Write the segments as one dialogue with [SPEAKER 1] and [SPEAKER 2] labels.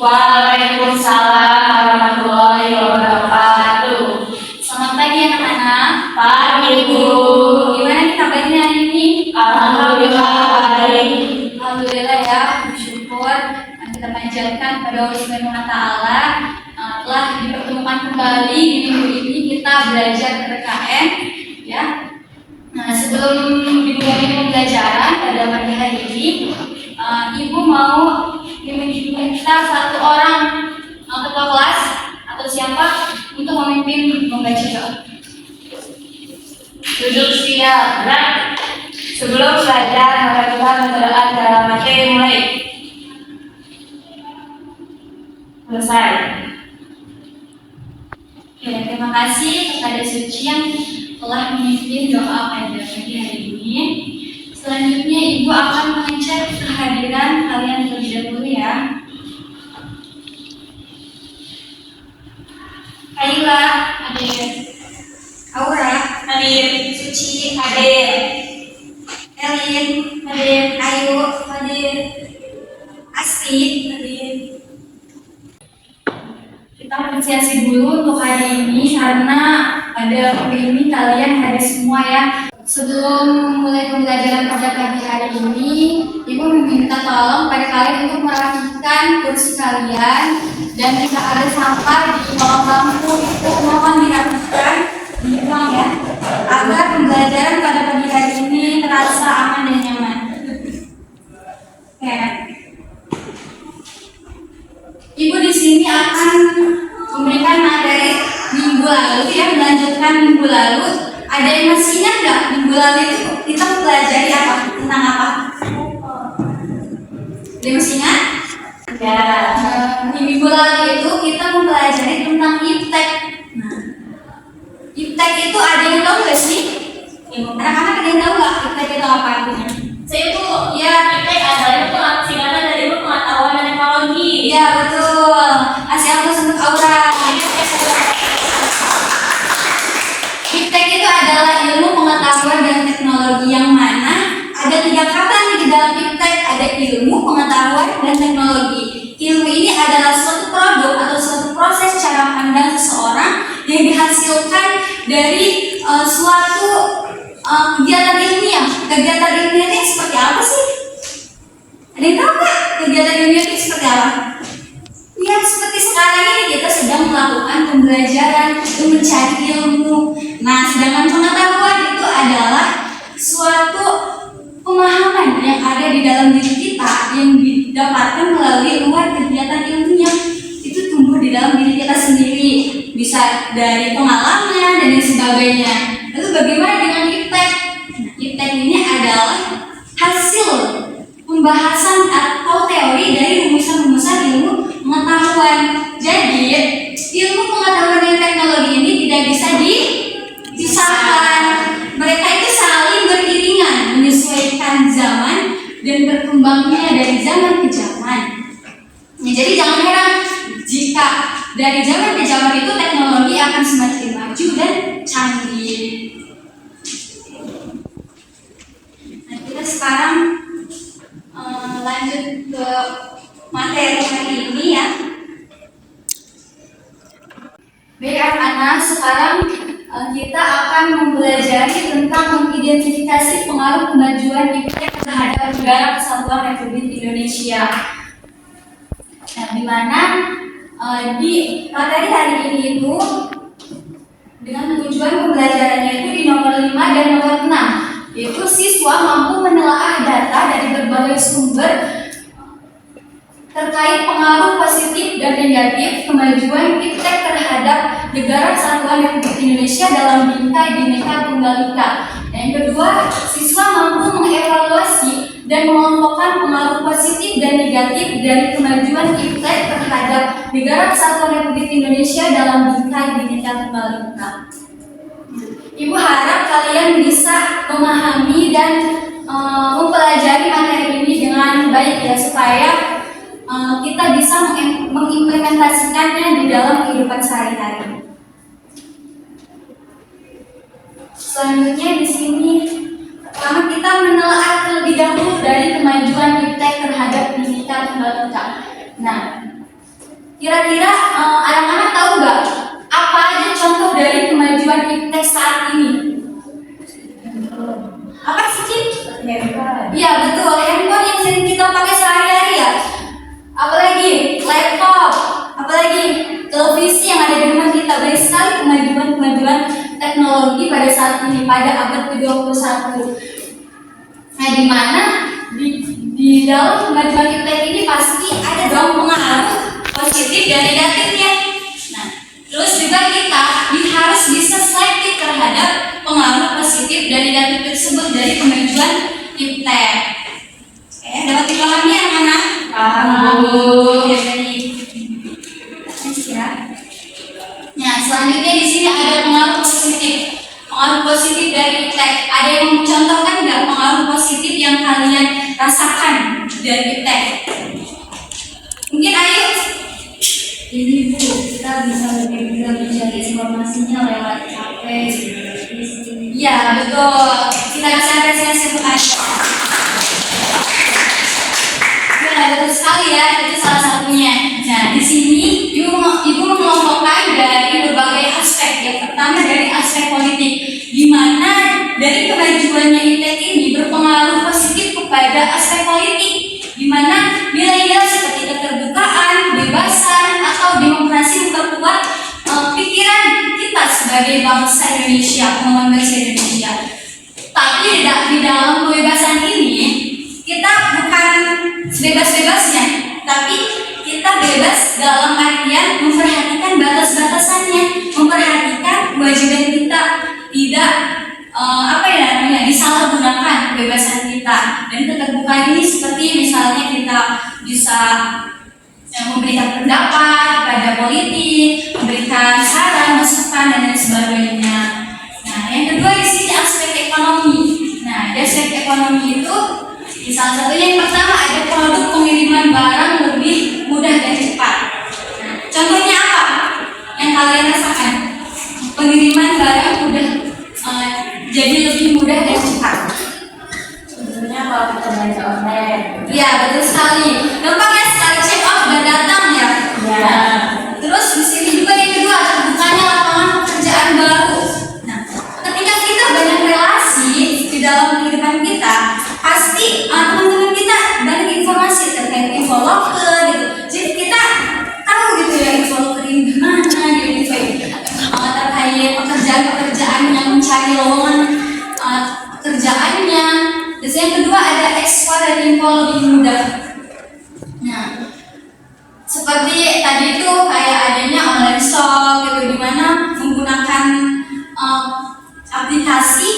[SPEAKER 1] Waalaikumsalam warahmatullahi wabarakatuh. Selamat pagi anak-anak. Pagi Bu. Gimana nih kabarnya hari ini? Alhamdulillah baik. Alhamdulillah ya, bersyukur. Kita panjatkan pada Allah Subhanahu wa Ta'ala telah dipertemukan kembali di minggu ini kita belajar PPKN ya. Nah, sebelum dimulai pembelajaran pada pagi hari ini, Ibu mau meminta satu orang ketua kelas atau siapa untuk memimpin membaca doa.
[SPEAKER 2] Duduk siap, gerak. Sebelum belajar, maka kita berdoa dalam materi mulai. Selesai.
[SPEAKER 1] Ya, terima kasih kepada Suci yang telah memimpin doa pada pagi hari ini. Selanjutnya Ibu akan mengecek kehadiran kalian terlebih dahulu ya. Kaila hadir, Aura hadir, Suci hadir, Elin hadir, Ayu hadir, Asti hadir. Kita apresiasi dulu untuk hari ini karena pada hari ini kalian hadir semua ya. Sebelum mulai pembelajaran pada pagi hari ini, Ibu meminta tolong pada kalian untuk merapikan kursi kalian dan jika ada sampah di bawah lampu itu mohon dirapikan, dibuang ya, agar pembelajaran pada pagi hari ini terasa aman dan nyaman. Oke. Ibu di sini akan memberikan materi minggu lalu ya, melanjutkan minggu lalu. Ada yang masih ingat nggak minggu lalu itu kita mempelajari apa? Tentang apa? Ada yang masih ingat?
[SPEAKER 2] Ya.
[SPEAKER 1] Di minggu lalu itu kita mempelajari tentang iptek. Nah, iptek itu ada yang tahu nggak sih? Anak-anak ada yang tahu nggak iptek itu apa artinya?
[SPEAKER 2] Saya Bu, ya iptek adalah itu singkatan dari pengetahuan dan teknologi.
[SPEAKER 1] Ya betul. Kasih aplaus untuk Aura. Iptek itu adalah ilmu pengetahuan dan teknologi yang mana ada 3 kata nih di dalam iptek. Ada ilmu pengetahuan dan teknologi. Ilmu ini adalah suatu produk atau suatu proses cara pandang seseorang yang dihasilkan dari suatu kegiatan ilmiah. Kegiatan ilmiah ini seperti apa sih? Ada yang tahu nggak kegiatan ilmiah ini seperti apa? Ya, seperti sekarang ini kita sedang melakukan pembelajaran untuk mencari ilmu. Nah, sedangkan pengetahuan itu adalah suatu pemahaman yang ada di dalam diri kita yang didapatkan melalui luar kegiatan ilmiah. Itu tumbuh di dalam diri kita sendiri, bisa dari pengalaman dan lain sebagainya. Lalu bagaimana dengan iptek? Nah, iptek ini adalah hasil pembahasan atau teori dari rumusan-rumusan ilmu pengetahuan. Jadi, ilmu pengetahuan dan teknologi ini tidak bisa dipisahkan. Mereka itu saling beriringan, menyesuaikan zaman dan berkembangnya dari zaman ke zaman. Ya, jadi jangan heran jika dari zaman ke zaman itu teknologi akan semakin maju dan canggih. Nah, kita sekarang lanjut ke materi hari ini ya. Baik anak-anak, sekarang kita akan mempelajari tentang mengidentifikasi pengaruh kemajuan iptek terhadap negara kesatuan Republik Indonesia. Nah, di mana di materi hari ini itu dengan tujuan pembelajarannya itu di nomor 5 dan nomor 6, yaitu siswa mampu menelaah data dari berbagai sumber terkait pengaruh positif dan negatif kemajuan iptek terhadap negara kesatuan Republik Indonesia dalam bingkai Bhinneka Tunggal Ika. Yang kedua, siswa mampu mengevaluasi dan mengelompokkan pengaruh positif dan negatif dari kemajuan iptek terhadap negara kesatuan Republik Indonesia dalam bingkai Bhinneka Tunggal Ika. Ibu harap kalian bisa memahami dan mempelajari materi ini dengan baik ya, supaya kita bisa mengimplementasikannya di dalam kehidupan sehari-hari. Selanjutnya di sini pertama kita menelaah terlebih dahulu dari kemajuan iptek terhadap Bhinneka Tunggal Ika. Nah, Kira-kira anak-anak tahu nggak apa aja contoh dari kemajuan iptek saat ini? Apa sih, Cip? Iya betul, handphone yang sering kita pakai sehari-hari ya. Apalagi laptop, apalagi televisi yang ada di rumah kita. Banyak sekali kemajuan teknologi pada saat ini, pada abad ke-21. Nah, di mana di dalam kemajuan iptek ini pasti ada dong pengaruh positif dan negatifnya. Nah, terus juga kita harus bisa selektif terhadap pengaruh positif dan negatif tersebut dari kemajuan iptek. Oke, dapat dipahami anak-anak? Ya, baik. Nah, selanjutnya di sini ada pengaruh positif. Pengaruh positif dari iptek. Ada yang mencontohkan nggak pengaruh positif yang kalian rasakan dari iptek? Mungkin ayo.
[SPEAKER 3] Ini Bu, kita bisa lebih mudah mencari informasinya lewat HP.
[SPEAKER 1] Iya, betul. Kita kasih apresiasi untuk aja. Ya, betul sekali ya, itu salah satunya. Nah, di sini ibu mengelompokkan dari berbagai aspek. Yang pertama dari aspek politik, di mana dari kemajuannya iptek ini berpengaruh positif kepada aspek politik, di mana nilai-nilai seperti keterbukaan, kebebasan, atau demokrasi memperkuat pikiran kita sebagai bangsa Indonesia, pengembangan bangsa Indonesia. Tapi di dalam kebebasan ini kita bukan sebebas-bebasnya, tapi kita bebas dalam artian memperhatikan batas-batasannya, memperhatikan kewajiban kita tidak disalahgunakan kebebasan kita. Dan keterbukaan ini seperti misalnya kita bisa memberikan pendapat pada politik, memberikan saran, masukan dan lain sebagainya. Nah, yang kedua di sini aspek ekonomi. Nah, di aspek ekonomi itu salah satunya yang pertama ada produk pengiriman barang lebih mudah dan cepat. Nah, contohnya apa yang kalian rasakan? Pengiriman barang mudah jadi lebih mudah dan cepat.
[SPEAKER 3] Sebenarnya kalau kita belanja online.
[SPEAKER 1] Iya, betul sekali. Gampangnya sekali check out dan datang ya.
[SPEAKER 3] Ya.
[SPEAKER 1] Nah, terus di sini juga yang kedua terbukanya lapangan pekerjaan baru. Nah, ketika kita banyak relasi di dalam kehidupan kita, pasti teman-teman kita banyak informasi terkait info loker gitu. Jadi kita tahu gitu ya info loker ini gimana gitu terkait pekerjaan-pekerjaan yang mencari lowongan pekerjaannya. Terus yang kedua ada ekspor dan impor lebih mudah. Nah, seperti tadi itu kayak adanya online shop gitu, di mana menggunakan aplikasi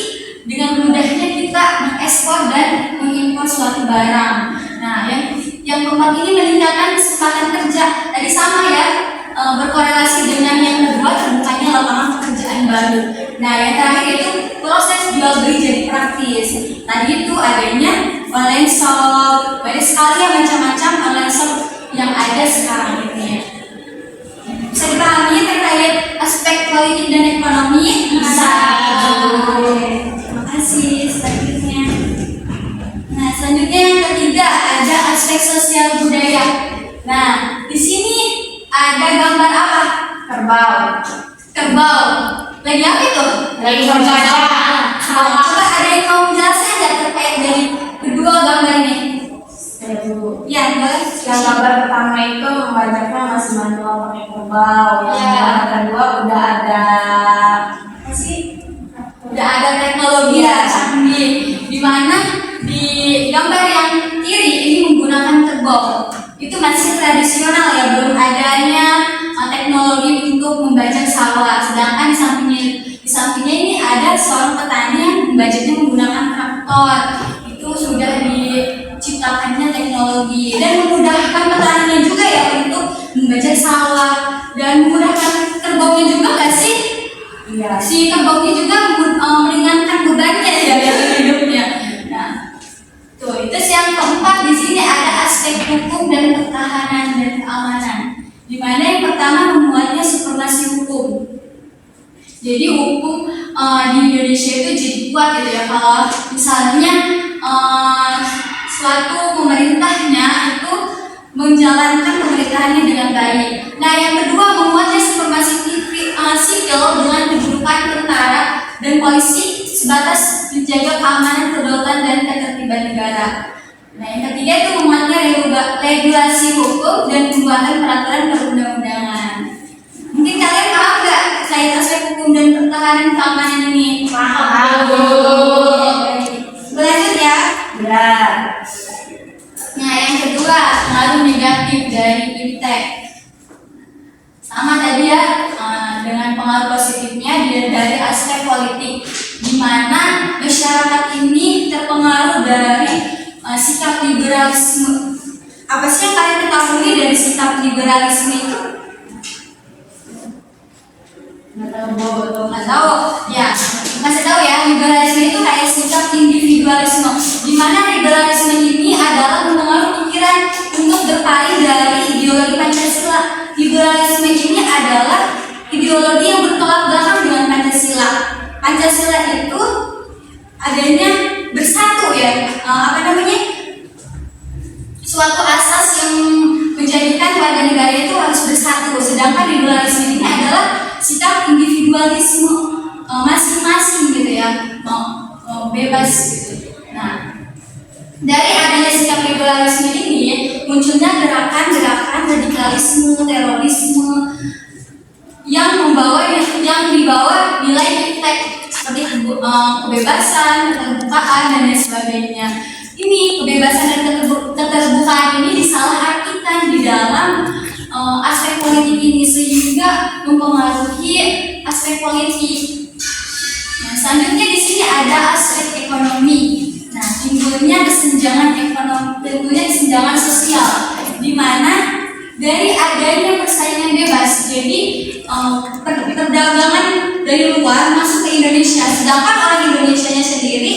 [SPEAKER 1] dengan mudahnya kita mengekspor dan mengimpor suatu barang. Nah, yang keempat ini meningkatkan kesempatan kerja. Tadi sama ya, berkorelasi dengan yang kedua terbukanya lapangan pekerjaan baru. Nah, yang terakhir itu proses jual beli jadi praktis. Tadi itu adanya online shop, banyak sekali yang macam-macam online shop yang ada sekarang ini. Bisa dipahami terkait aspek politik dan ekonomi? Bisa. Terima kasih. Selanjutnya. Nah, selanjutnya yang ketiga ada aspek sosial budaya. Nah, di sini ada gambar apa?
[SPEAKER 3] Kerbau.
[SPEAKER 1] Kerbau. Lagi apa itu?
[SPEAKER 3] Lagi berbaca.
[SPEAKER 1] Coba ada yang mau menjelaskan nggak terkait dari kedua gambar ini?
[SPEAKER 3] Saya dulu.
[SPEAKER 1] Ya, boleh.
[SPEAKER 3] Yang gambar pertama itu membacanya masih manual pakai kerbau. Yang
[SPEAKER 1] Ya.
[SPEAKER 3] gambar kedua udah ada
[SPEAKER 1] Apa sih? Udah ada teknologi ya canggih, di mana di gambar yang kiri ini menggunakan kerbau. Itu masih tradisional ya, belum adanya teknologi untuk membajak sawah. Sedangkan di sampingnya ini ada seorang petani yang membajaknya menggunakan traktor. Itu sudah diciptakannya teknologi dan memudahkan petaninya juga ya untuk membajak sawah dan memudahkan kerbaunya juga nggak sih?
[SPEAKER 3] Iya.
[SPEAKER 1] Si kerbaunya juga meringankan bebannya ya dalam hidupnya. Nah, tuh itu yang keempat di sini ada aspek hukum dan pertahanan dan keamanan. Di mana yang pertama memuatnya supremasi hukum. Jadi hukum di Indonesia itu jadi kuat gitu ya. Kalau misalnya suatu pemerintahnya itu menjalankan pemerintahannya dengan baik. Nah, peraturan perundang-undangan. Mungkin kalian paham nggak terkait aspek hukum dan pertahanan keamanan ini?
[SPEAKER 2] Paham.
[SPEAKER 1] Berlanjut ya.
[SPEAKER 2] Benar.
[SPEAKER 1] Nah, yang kedua, pengaruh negatif dari iptek. Sama tadi ya, dengan pengaruh positifnya dari aspek politik, di mana masyarakat ini terpengaruh dari sikap liberalisme. Apa sih yang kalian ketahui dari sikap liberalisme itu? Nggak tahu. Ya, kasih tahu ya, liberalisme itu kayak sikap individualisme, di mana liberalisme ini adalah mempengaruhi pikiran untuk berpaling dari ideologi Pancasila. Liberalisme ini adalah ideologi yang bertolak belakang dengan Pancasila. Pancasila itu adanya bersatu ya, suatu asas yang menjadikan warga negara itu harus bersatu. Sedangkan liberalisme ini adalah sikap individualisme masing-masing gitu ya, bebas gitu. Nah, dari adanya sikap liberalisme ini munculnya gerakan-gerakan radikalisme, terorisme yang dibawa nilai iptek seperti kebebasan, keterbukaan dan lain sebagainya. Ini kebebasan dan keterbukaan ini disalahartikan di dalam aspek politik ini sehingga mempengaruhi aspek politik. Nah, selanjutnya di sini ada aspek ekonomi. Nah, timbulnya kesenjangan ekonomi, tentunya kesenjangan sosial, di mana dari adanya persaingan bebas, jadi perdagangan dari luar masuk ke Indonesia, sedangkan orang Indonesianya sendiri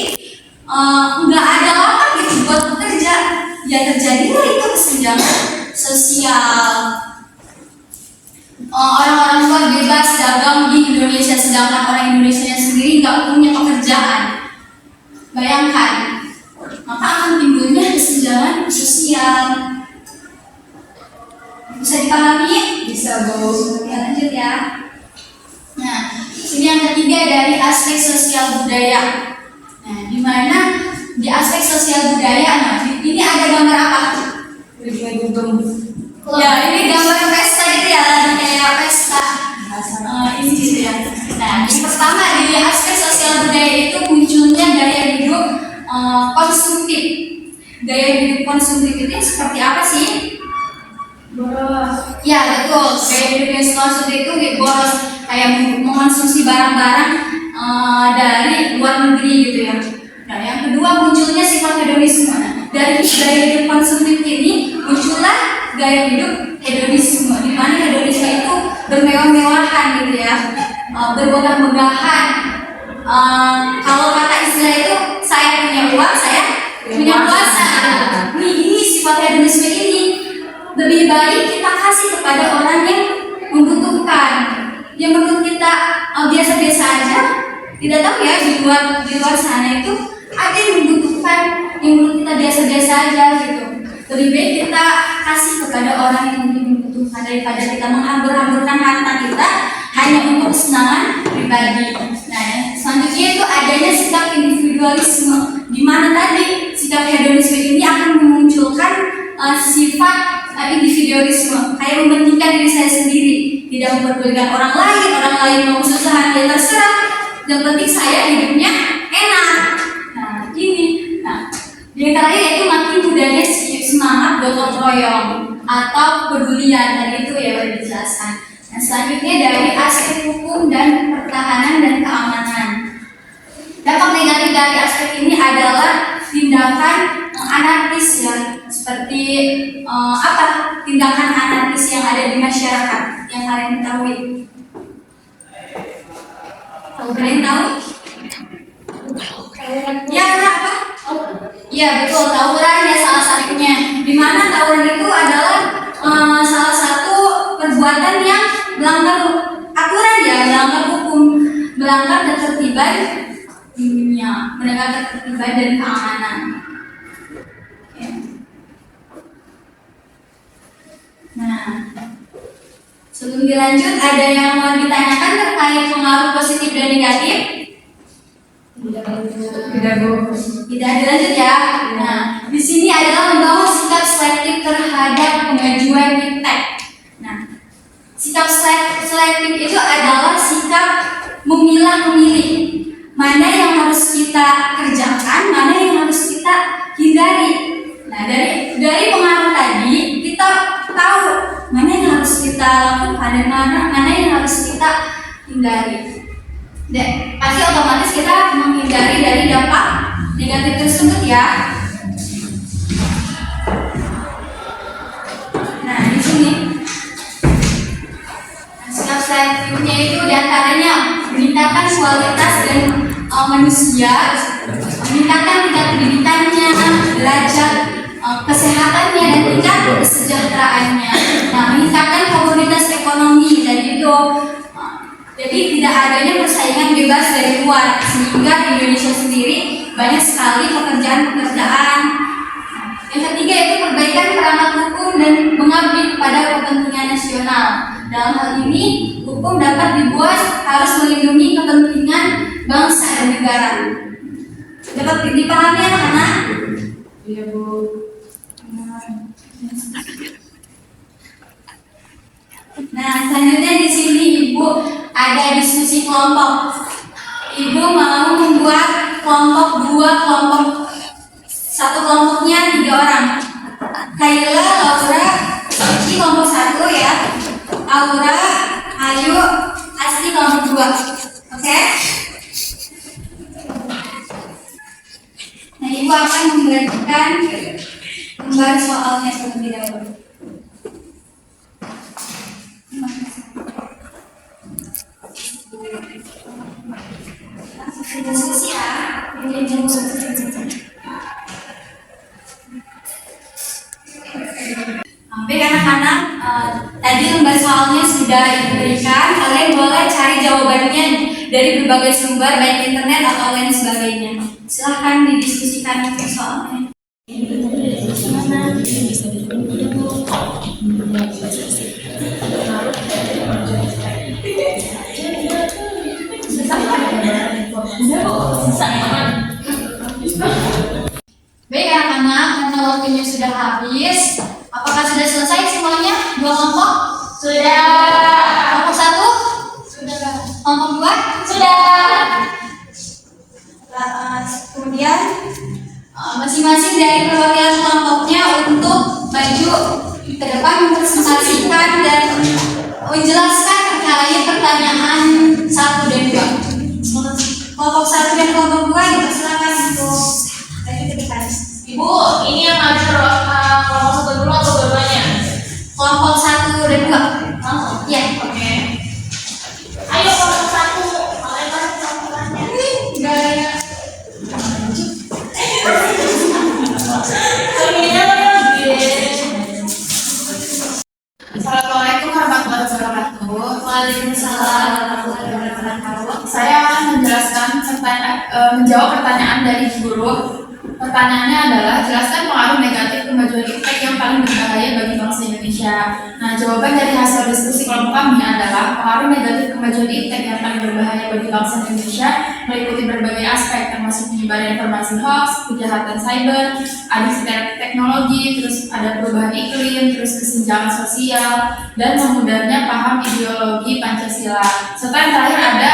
[SPEAKER 1] nggak ada lapak gitu buat bekerja, ya terjadilah itu kesenjangan sosial. Orang-orang luar bebas dagang di Indonesia, sedangkan orang Indonesia sendiri nggak punya pekerjaan. Bayangkan, maka akan timbulnya kesenjangan sosial. Bisa dipahami? Bisa, Bu. Ya, lanjut ya. Nah, ini yang ketiga dari aspek sosial budaya. Nah, di mana di aspek sosial budaya, nah ini ada gambar apa? Ya, ini gambar pesta gitu ya, kayak pesta. Ini gitu ya. Nah, yang pertama di aspek sosial budaya itu munculnya gaya hidup konsumtif. Gaya hidup konsumtif itu seperti apa sih? Boros. Ya, betul. Gaya hidup konsumtif itu boros, kayak mengonsumsi barang-barang dari luar negeri gitu ya. Nah, yang kedua munculnya sifat hedonisme. Dari gaya hidup konsumtif ini muncullah gaya hidup hedonisme, di mana hedonisme itu bermewah-mewahan gitu ya, bermegah-megahan. Kalau kata istilah itu, saya punya uang, saya punya kuasa. Ini sifat hedonisme ini lebih baik kita kasih kepada orang yang membutuhkan. Yang menurut kita biasa-biasa aja, tidak tahu ya di luar sana itu ada yang membutuhkan, yang menurut kita biasa-biasa aja gitu. Lebih baik kita kasih kepada orang yang mungkin membutuhkan daripada kita menghambur-hamburkan harta kita hanya untuk kesenangan pribadi. Nah, selanjutnya itu adanya sikap individualisme, di mana tadi sikap hedonisme ini akan memunculkan sifat individualisme, kayak mementingkan diri saya sendiri, tidak memperdulikan orang lain mau kesusahan ya terserah, yang penting saya hidupnya enak. Nah, ini. Nah, yang terakhir yaitu makin mudahnya semangat gotong royong atau kepedulian, tadi itu ya udah dijelaskan. Nah, selanjutnya dari aspek hukum dan pertahanan dan keamanan. Dampak negatif dari aspek ini adalah tindakan anarkis ya, seperti apa tindakan anarkis yang ada di masyarakat yang kalian ketahui? Kalian tahu? Ya, apa? Ya, betul, tawuran ya salah satunya. Di mana tawuran itu adalah salah satu perbuatan yang melanggar aturan ya, melanggar hukum, melanggar ketertiban dunia, melanggar ketertiban dan keamanan. Ya. Nah, sebelum dilanjut, ada yang mau ditanyakan terkait pengaruh positif dan negatif? Tidak dilanjut ya. Nah, di sini adalah membangun sikap selektif terhadap pengajuan iptek. Sikap selektif itu adalah sikap memilah-memilih mana yang harus kita kerjakan, mana yang harus kita hindari. Nah, dari pengaruh tadi kita tahu mana yang harus kita lakukan dan mana yang harus kita hindari. Dan pasti otomatis kita menghindari dari dampak negatif tersebut ya. Nah, di sini sikap selektifnya itu diantaranya meningkatkan kualitas dan manusia, meningkatkan tingkat pendidikannya, derajat kesehatannya dan tingkat kesejahteraannya. Nah, meningkatkan komoditas ekonomi dan itu jadi tidak adanya persaingan bebas dari luar, sehingga di Indonesia sendiri banyak sekali pekerjaan-pekerjaan. Yang ketiga itu perbaikan perangkat hukum dan mengabdi pada kepentingan nasional. Dalam hal ini, hukum dapat dibuat harus melindungi kepentingan bangsa dan negara. Dapat dipahami anak-anak?
[SPEAKER 2] Iya, Bu.
[SPEAKER 1] Nah, selanjutnya di sini Ibu ada diskusi kelompok. Ibu mau membuat dua kelompok. Satu kelompoknya 3 orang. Kayla, Laura, Suci kelompok 1 ya. Aura, Ayu, Asli kelompok 2. Oke? Nah, Ibu akan memberikan gambar soalnya terlebih dahulu. Diskusi ya. Baik anak-anak, tadi lembar soalnya sudah diberikan. Kalian boleh cari jawabannya dari berbagai sumber, baik internet atau lain sebagainya. Silahkan didiskusikan soalnya. Baik anak-anak, karena waktunya sudah habis, apakah sudah selesai semuanya? 2 kelompok?
[SPEAKER 2] Sudah.
[SPEAKER 1] Kelompok 1? Sudah. Kelompok 2?
[SPEAKER 2] Sudah.
[SPEAKER 1] Kemudian masing-masing dari perwakilan kelompoknya untuk maju ke depan mempresentasikan dan menjelaskan terkait pertanyaan 1 dan 2. Kelompok 1 dan kelompok 2 dipersilakan untuk maju ke depan.
[SPEAKER 2] Ibu, ini yang maju kelompok 1 dulu atau dua-duanya?
[SPEAKER 1] Kelompok 1 dan 2. Iya.
[SPEAKER 2] Oke. Ayo kelompok 1. Kalian kan kelompoknya.
[SPEAKER 1] Gaya.
[SPEAKER 4] Assalamualaikum warahmatullahi wabarakatuh.
[SPEAKER 1] Waalaikumsalam warahmatullahi wabarakatuh.
[SPEAKER 4] Saya akan menjawab pertanyaan dari guru. Pertanyaannya adalah jelaskan pengaruh negatif kemajuan iptek yang paling berbahaya bagi bangsa Indonesia. Nah, jawaban dari hasil diskusi kelompok kami adalah pengaruh negatif kemajuan iptek yang paling berbahaya bagi bangsa Indonesia meliputi berbagai aspek, termasuk penyebaran informasi hoax, kejahatan cyber, adiksi teknologi, terus ada perubahan iklim, terus kesenjangan sosial, dan memudahnya paham ideologi Pancasila. Serta yang terakhir ada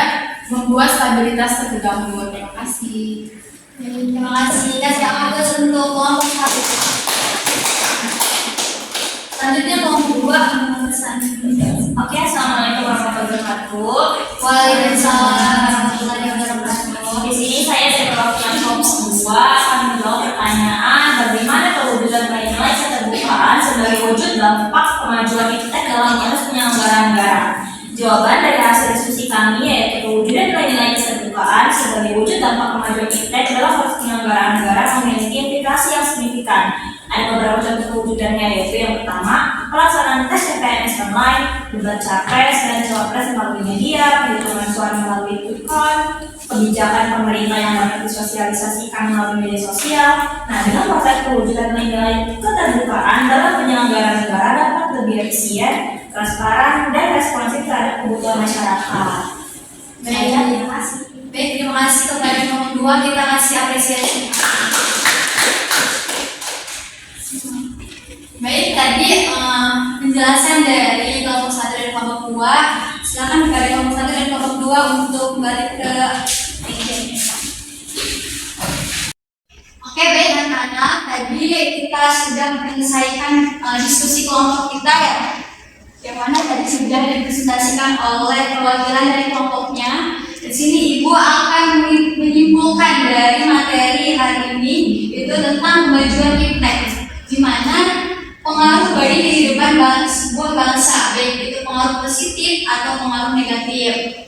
[SPEAKER 4] membuat stabilitas terganggu. Terima kasih.
[SPEAKER 1] Terima kasih. Kasih aplaus untuk kelompok 1. Selanjutnya kelompok 2 pesan.
[SPEAKER 2] Oke, assalamualaikum warahmatullahi wabarakatuh.
[SPEAKER 1] Waalaikumsalam warahmatullahi wabarakatuh.
[SPEAKER 2] Di sini saya dari perwakilan kelompok 2 akan menjawab pertanyaan bagaimana kewujudan nilai keterbukaan sebagai wujud dampak kemajuan iptek dalam proses penyelenggaraan negara. Jawaban dari hasil diskusi kami yaitu kewujudan nilai keterbukaan sebagai wujud dampak kemajuan iptek dalam proses penyelenggaraan negara memiliki implikasi yang signifikan. Ada beberapa contoh kewujudannya, yaitu yang pertama, pelaksanaan tes CPNS online, debat capres dan cawapres melalui media, perhitungan suara melalui quick count, kebijakan pemerintah yang dapat disosialisasikan melalui media sosial. Nah, dengan proses kewujudan nilai keterbukaan dalam penyelenggaraan negara dapat lebih efisien, transparan, dan responsif terhadap kebutuhan masyarakat.
[SPEAKER 1] Terima kasih. Baik, terima kasih kepada kelompok 2. Kita kasih apresiasi. Baik, tadi penjelasan dari kelompok 1 dan kelompok 2 2. Silakan kepada kelompok 1 dan kelompok 2 untuk kembali ke meja. Oke, baik anak-anak, tadi kita sudah menyelesaikan diskusi kelompok kita ya, yang mana tadi sudah dipresentasikan oleh perwakilan dari kelompoknya. Di sini Ibu akan menyimpulkan dari materi hari ini itu tentang kemajuan iptek, di mana pengaruh bagi kehidupan sebuah bangsa, baik itu pengaruh positif atau pengaruh negatif.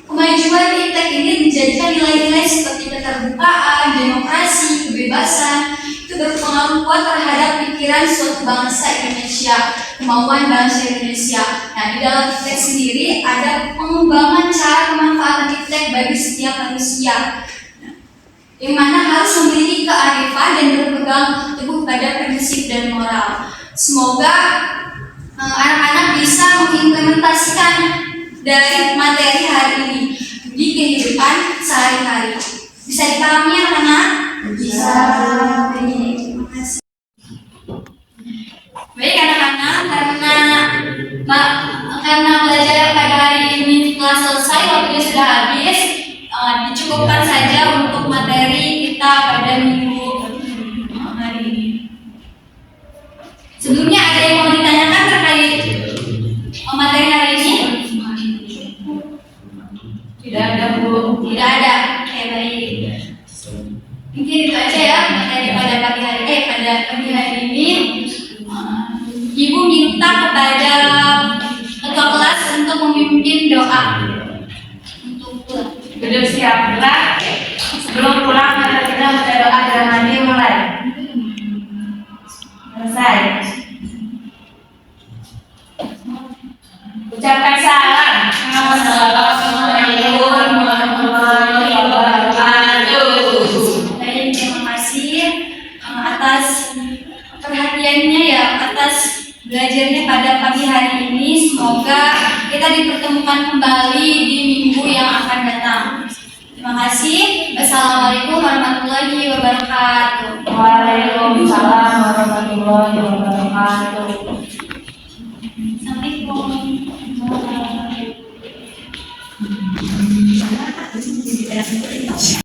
[SPEAKER 1] Kemajuan iptek ini menjadikan nilai-nilai seperti keterbukaan, demokrasi, kebebasan itu berpengaruh kuat terhadap pikiran suatu bangsa Indonesia, kemauan bangsa Indonesia. Nah, di dalam iptek sendiri ada pengembangan cara pemanfaatan iptek bagi setiap manusia, yang mana harus memiliki kearifan dan berpegang teguh pada prinsip dan moral. Semoga anak-anak bisa mengimplementasikan dari materi hari ini di kehidupan sehari-hari. Bisa dipahami anak-anak?
[SPEAKER 3] Bisa.
[SPEAKER 1] Terima kasih. Baik anak-anak, karena belajar pada hari ini telah selesai, waktunya sudah habis, dicukupkan saja untuk materi kita pada minggu hari ini. Sebelumnya ada yang mau ditanyakan terkait materi hari ini? Tidak ada, Bu. Tidak ada. Oke, baik. Mungkin itu aja ya materi pada pagi hari ini. Ibu minta kepada ketua kelas untuk memimpin doa untuk pulang.
[SPEAKER 2] Duduk siap gerak. Sebelum pulang mari kita baca doa dan mandi mulai. Selesai. Ucapkan salam. Assalamualaikum warahmatullahi wabarakatuh.
[SPEAKER 1] Baik, terima kasih atas perhatiannya ya, atas belajarnya pada pagi hari ini. Semoga kita dipertemukan kembali di minggu yang akan datang. Terima kasih. Wassalamualaikum warahmatullahi wabarakatuh.
[SPEAKER 2] Waalaikumsalam warahmatullahi wabarakatuh.
[SPEAKER 1] Assalamualaikum.